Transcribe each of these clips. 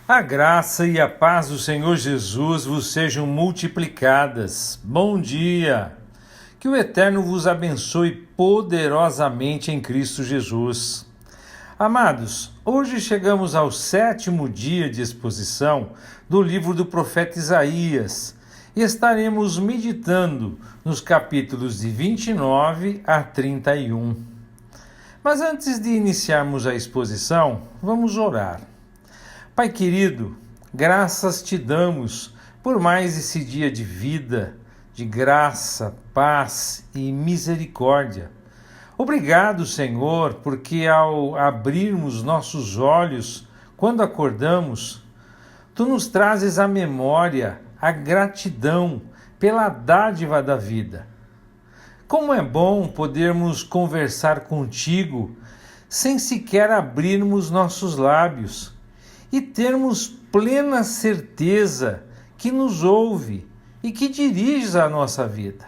A graça e a paz do Senhor Jesus vos sejam multiplicadas. Bom dia! Que o Eterno vos abençoe poderosamente em Cristo Jesus. Amados, hoje chegamos ao 7º dia de exposição do livro do profeta Isaías e estaremos meditando nos capítulos de 29 a 31. Mas antes de iniciarmos a exposição, vamos orar. Pai querido, graças te damos por mais esse dia de vida, de graça, paz e misericórdia. Obrigado, Senhor, porque ao abrirmos nossos olhos, quando acordamos, Tu nos trazes à memória a gratidão pela dádiva da vida. Como é bom podermos conversar contigo sem sequer abrirmos nossos lábios e termos plena certeza que nos ouve e que diriges a nossa vida.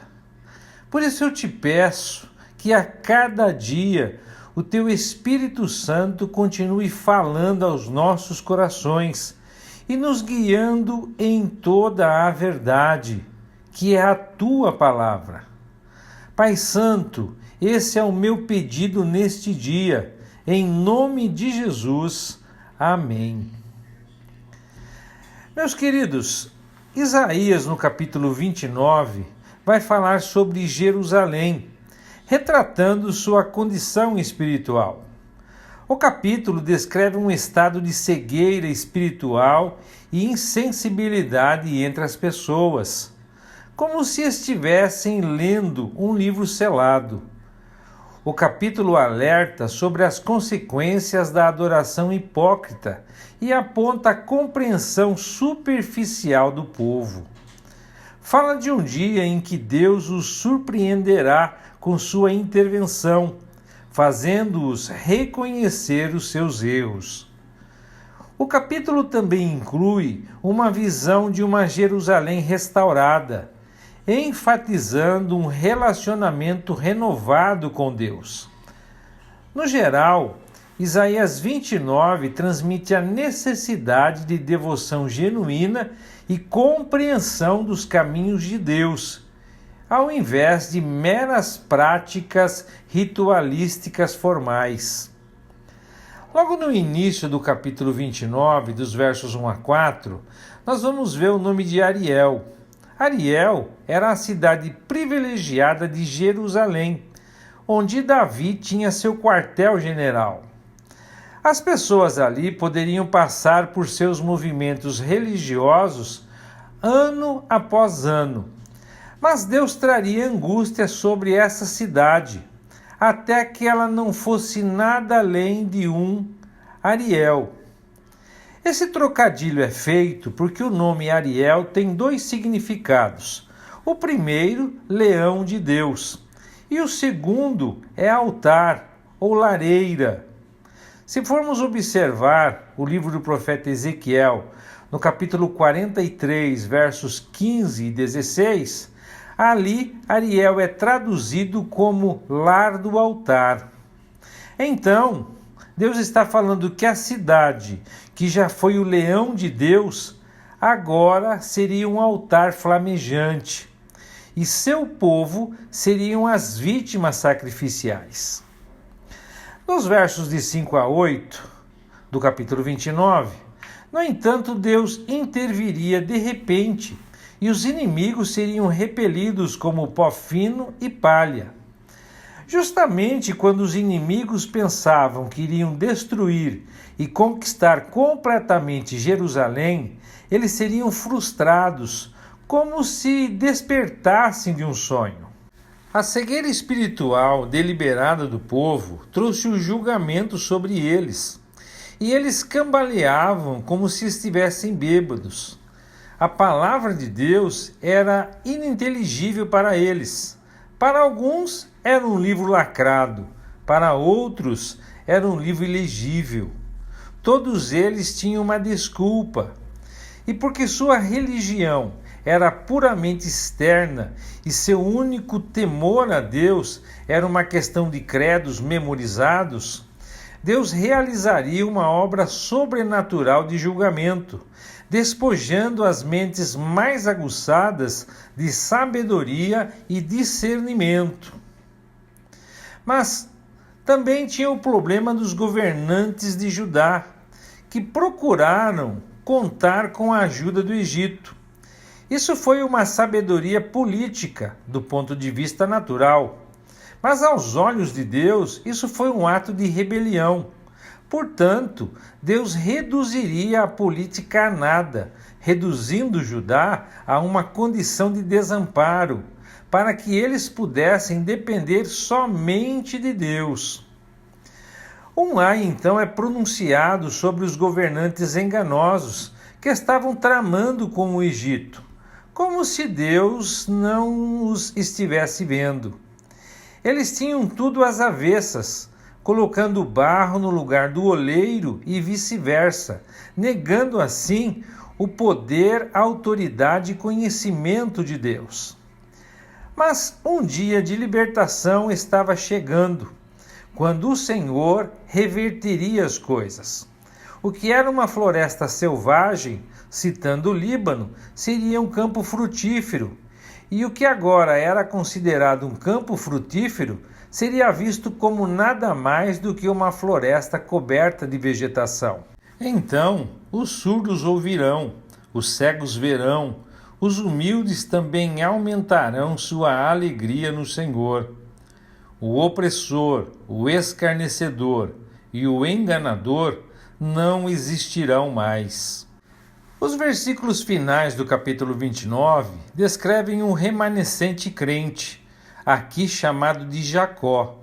Por isso eu te peço que a cada dia o teu Espírito Santo continue falando aos nossos corações e nos guiando em toda a verdade, que é a tua palavra. Pai Santo, esse é o meu pedido neste dia, em nome de Jesus. Amém. Meus queridos, Isaías no capítulo 29 vai falar sobre Jerusalém, retratando sua condição espiritual. O capítulo descreve um estado de cegueira espiritual e insensibilidade entre as pessoas, como se estivessem lendo um livro selado. O capítulo alerta sobre as consequências da adoração hipócrita e aponta a compreensão superficial do povo. Fala de um dia em que Deus os surpreenderá com sua intervenção, fazendo-os reconhecer os seus erros. O capítulo também inclui uma visão de uma Jerusalém restaurada, enfatizando um relacionamento renovado com Deus. No geral, Isaías 29 transmite a necessidade de devoção genuína e compreensão dos caminhos de Deus, ao invés de meras práticas ritualísticas formais. Logo no início do capítulo 29, dos versos 1 a 4, nós vamos ver o nome de Ariel. Ariel era a cidade privilegiada de Jerusalém, onde Davi tinha seu quartel-general. As pessoas ali poderiam passar por seus movimentos religiosos ano após ano, mas Deus traria angústia sobre essa cidade, até que ela não fosse nada além de um Ariel. Esse trocadilho é feito porque o nome Ariel tem dois significados. O primeiro, leão de Deus, e o segundo é altar ou lareira. Se formos observar o livro do profeta Ezequiel, no capítulo 43, versos 15 e 16, ali Ariel é traduzido como lar do altar. Então, Deus está falando que a cidade, que já foi o leão de Deus, agora seria um altar flamejante, e seu povo seriam as vítimas sacrificiais. Nos versos de 5 a 8 do capítulo 29, no entanto, Deus interviria de repente, e os inimigos seriam repelidos como pó fino e palha. Justamente quando os inimigos pensavam que iriam destruir e conquistar completamente Jerusalém, eles seriam frustrados, como se despertassem de um sonho. A cegueira espiritual deliberada do povo trouxe o julgamento sobre eles, e eles cambaleavam como se estivessem bêbados. A palavra de Deus era ininteligível para eles. Para alguns, era um livro lacrado, para outros, era um livro ilegível. Todos eles tinham uma desculpa. E porque sua religião era puramente externa e seu único temor a Deus era uma questão de credos memorizados, Deus realizaria uma obra sobrenatural de julgamento, despojando as mentes mais aguçadas de sabedoria e discernimento. Mas também tinha o problema dos governantes de Judá, que procuraram contar com a ajuda do Egito. Isso foi uma sabedoria política do ponto de vista natural, mas aos olhos de Deus isso foi um ato de rebelião. Portanto, Deus reduziria a política a nada, reduzindo Judá a uma condição de desamparo, para que eles pudessem depender somente de Deus. Um ai então é pronunciado sobre os governantes enganosos que estavam tramando com o Egito, como se Deus não os estivesse vendo. Eles tinham tudo às avessas, colocando o barro no lugar do oleiro e vice-versa, negando assim o poder, a autoridade e conhecimento de Deus. Mas um dia de libertação estava chegando, quando o Senhor reverteria as coisas. O que era uma floresta selvagem, citando o Líbano, seria um campo frutífero, e o que agora era considerado um campo frutífero seria visto como nada mais do que uma floresta coberta de vegetação. Então os surdos ouvirão, os cegos verão, os humildes também aumentarão sua alegria no Senhor. O opressor, o escarnecedor e o enganador não existirão mais. Os versículos finais do capítulo 29 descrevem um remanescente crente, aqui chamado de Jacó.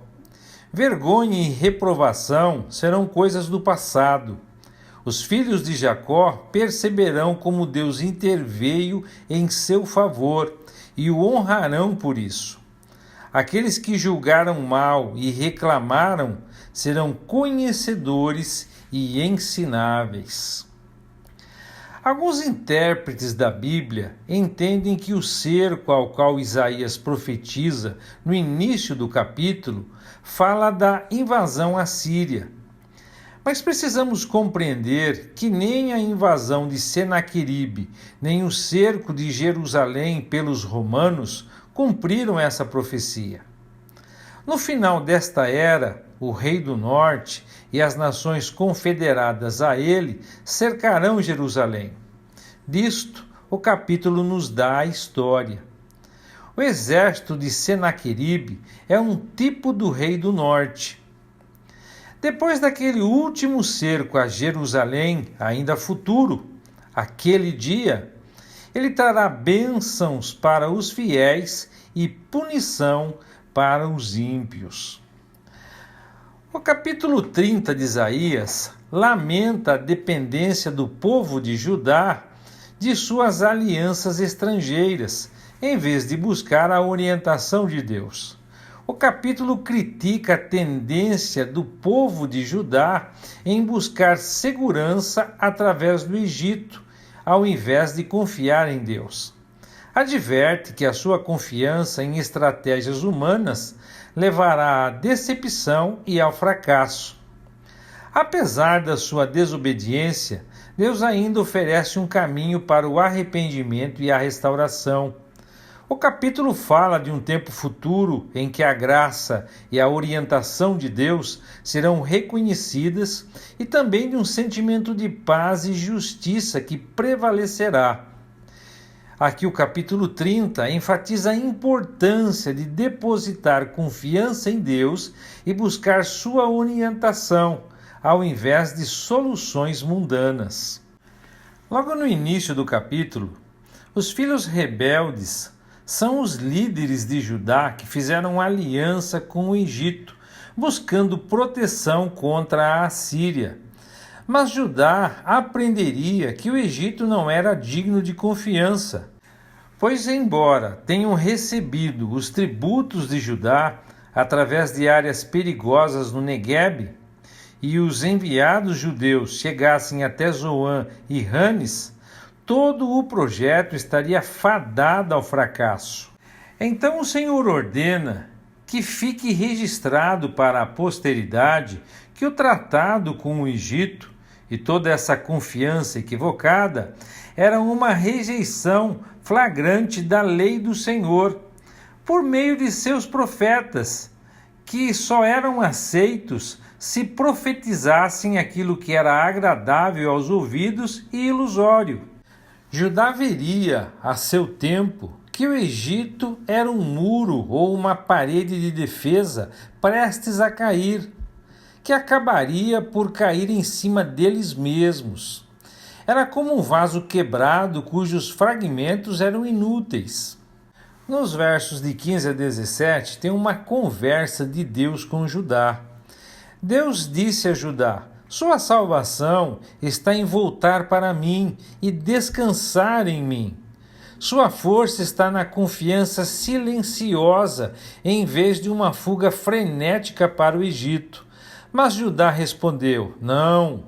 Vergonha e reprovação serão coisas do passado. Os filhos de Jacó perceberão como Deus interveio em seu favor e o honrarão por isso. Aqueles que julgaram mal e reclamaram serão conhecedores e ensináveis. Alguns intérpretes da Bíblia entendem que o cerco ao qual Isaías profetiza no início do capítulo fala da invasão assíria. Mas precisamos compreender que nem a invasão de Senaqueribe, nem o cerco de Jerusalém pelos romanos cumpriram essa profecia. No final desta era, o rei do norte e as nações confederadas a ele cercarão Jerusalém. Disto, o capítulo nos dá a história. O exército de Senaqueribe é um tipo do rei do norte. Depois daquele último cerco a Jerusalém, ainda futuro, aquele dia, ele trará bênçãos para os fiéis e punição para os ímpios. O capítulo 30 de Isaías lamenta a dependência do povo de Judá de suas alianças estrangeiras, em vez de buscar a orientação de Deus. O capítulo critica a tendência do povo de Judá em buscar segurança através do Egito, ao invés de confiar em Deus. Adverte que a sua confiança em estratégias humanas levará à decepção e ao fracasso. Apesar da sua desobediência, Deus ainda oferece um caminho para o arrependimento e a restauração. O capítulo fala de um tempo futuro em que a graça e a orientação de Deus serão reconhecidas e também de um sentimento de paz e justiça que prevalecerá. Aqui o capítulo 30 enfatiza a importância de depositar confiança em Deus e buscar sua orientação, ao invés de soluções mundanas. Logo no início do capítulo, os filhos rebeldes são os líderes de Judá que fizeram aliança com o Egito, buscando proteção contra a Assíria. Mas Judá aprenderia que o Egito não era digno de confiança, pois, embora tenham recebido os tributos de Judá através de áreas perigosas no Neguebe, e os enviados judeus chegassem até Zoan e Ranes, todo o projeto estaria fadado ao fracasso. Então o Senhor ordena que fique registrado para a posteridade que o tratado com o Egito e toda essa confiança equivocada era uma rejeição flagrante da lei do Senhor, por meio de seus profetas, que só eram aceitos se profetizassem aquilo que era agradável aos ouvidos e ilusório. Judá veria, a seu tempo, que o Egito era um muro ou uma parede de defesa prestes a cair, que acabaria por cair em cima deles mesmos. Era como um vaso quebrado cujos fragmentos eram inúteis. Nos versos de 15 a 17 tem uma conversa de Deus com Judá. Deus disse a Judá: sua salvação está em voltar para mim e descansar em mim. Sua força está na confiança silenciosa em vez de uma fuga frenética para o Egito. Mas Judá respondeu: não,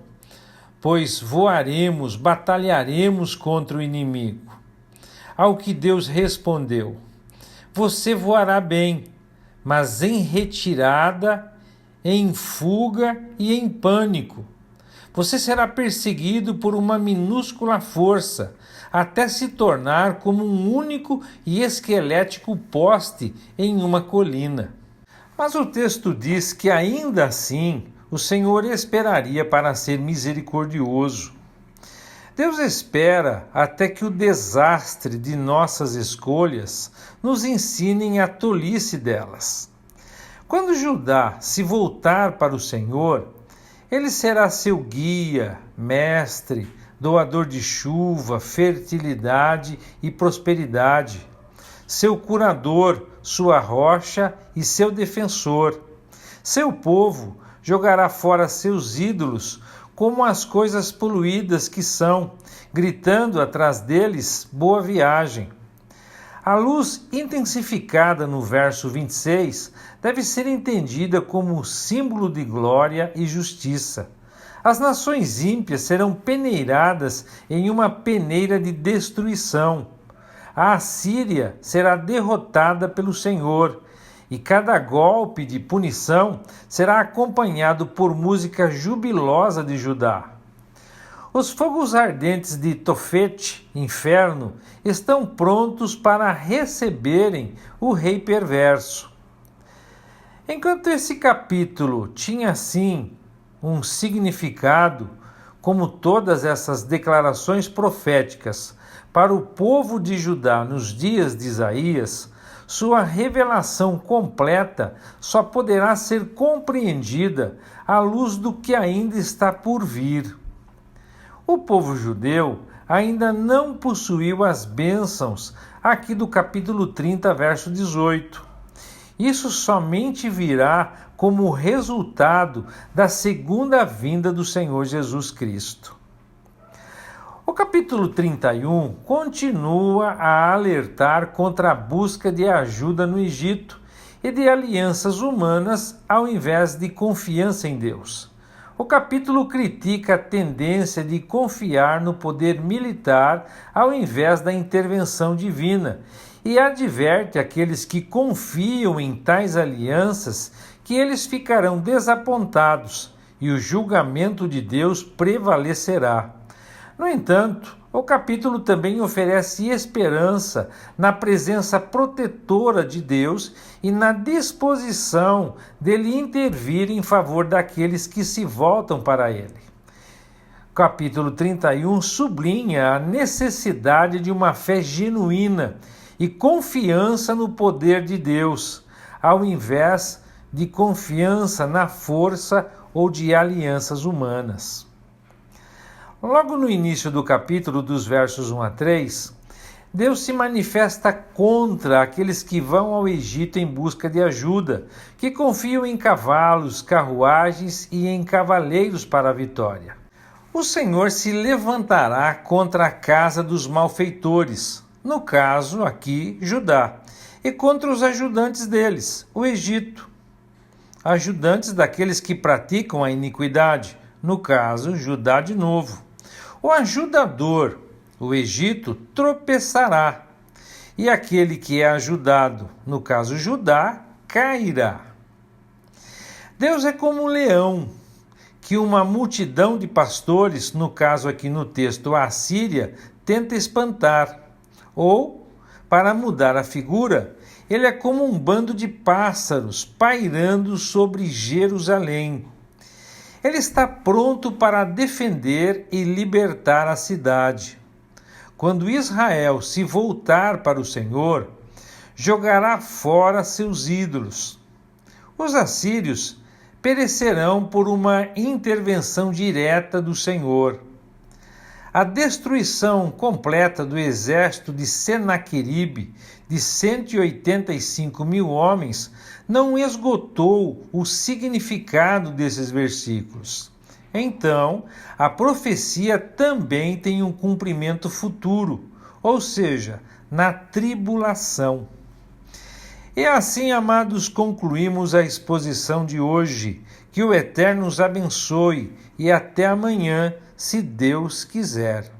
pois voaremos, batalharemos contra o inimigo. Ao que Deus respondeu: você voará bem, mas em retirada, em fuga e em pânico. Você será perseguido por uma minúscula força, até se tornar como um único e esquelético poste em uma colina. Mas o texto diz que ainda assim o Senhor esperaria para ser misericordioso. Deus espera até que o desastre de nossas escolhas nos ensinem a tolice delas. Quando Judá se voltar para o Senhor, ele será seu guia, mestre, doador de chuva, fertilidade e prosperidade, seu curador, sua rocha e seu defensor. Seu povo jogará fora seus ídolos como as coisas poluídas que são, gritando atrás deles: boa viagem. A luz intensificada no verso 26 deve ser entendida como símbolo de glória e justiça. As nações ímpias serão peneiradas em uma peneira de destruição. A Assíria será derrotada pelo Senhor, e cada golpe de punição será acompanhado por música jubilosa de Judá. Os fogos ardentes de Tofete, inferno, estão prontos para receberem o rei perverso. Enquanto esse capítulo tinha, sim, um significado, como todas essas declarações proféticas para o povo de Judá nos dias de Isaías, sua revelação completa só poderá ser compreendida à luz do que ainda está por vir. O povo judeu ainda não possuiu as bênçãos aqui do capítulo 30, verso 18. Isso somente virá como resultado da segunda vinda do Senhor Jesus Cristo. O capítulo 31 continua a alertar contra a busca de ajuda no Egito e de alianças humanas ao invés de confiança em Deus. O capítulo critica a tendência de confiar no poder militar ao invés da intervenção divina e adverte aqueles que confiam em tais alianças que eles ficarão desapontados e o julgamento de Deus prevalecerá. No entanto, o capítulo também oferece esperança na presença protetora de Deus e na disposição dele intervir em favor daqueles que se voltam para ele. O capítulo 31 sublinha a necessidade de uma fé genuína e confiança no poder de Deus, ao invés de confiança na força ou de alianças humanas. Logo no início do capítulo, dos versos 1 a 3, Deus se manifesta contra aqueles que vão ao Egito em busca de ajuda, que confiam em cavalos, carruagens e em cavaleiros para a vitória. O Senhor se levantará contra a casa dos malfeitores, no caso aqui Judá, e contra os ajudantes deles, o Egito, ajudantes daqueles que praticam a iniquidade, no caso Judá de novo. O ajudador, o Egito, tropeçará, e aquele que é ajudado, no caso Judá, cairá. Deus é como um leão, que uma multidão de pastores, no caso aqui no texto a Assíria, tenta espantar. Ou, para mudar a figura, ele é como um bando de pássaros pairando sobre Jerusalém. Ele está pronto para defender e libertar a cidade. Quando Israel se voltar para o Senhor, jogará fora seus ídolos. Os assírios perecerão por uma intervenção direta do Senhor. A destruição completa do exército de Senaqueribe, de 185 mil homens, não esgotou o significado desses versículos. Então, a profecia também tem um cumprimento futuro, ou seja, na tribulação. E assim, amados, concluímos a exposição de hoje. Que o Eterno os abençoe e até amanhã, se Deus quiser.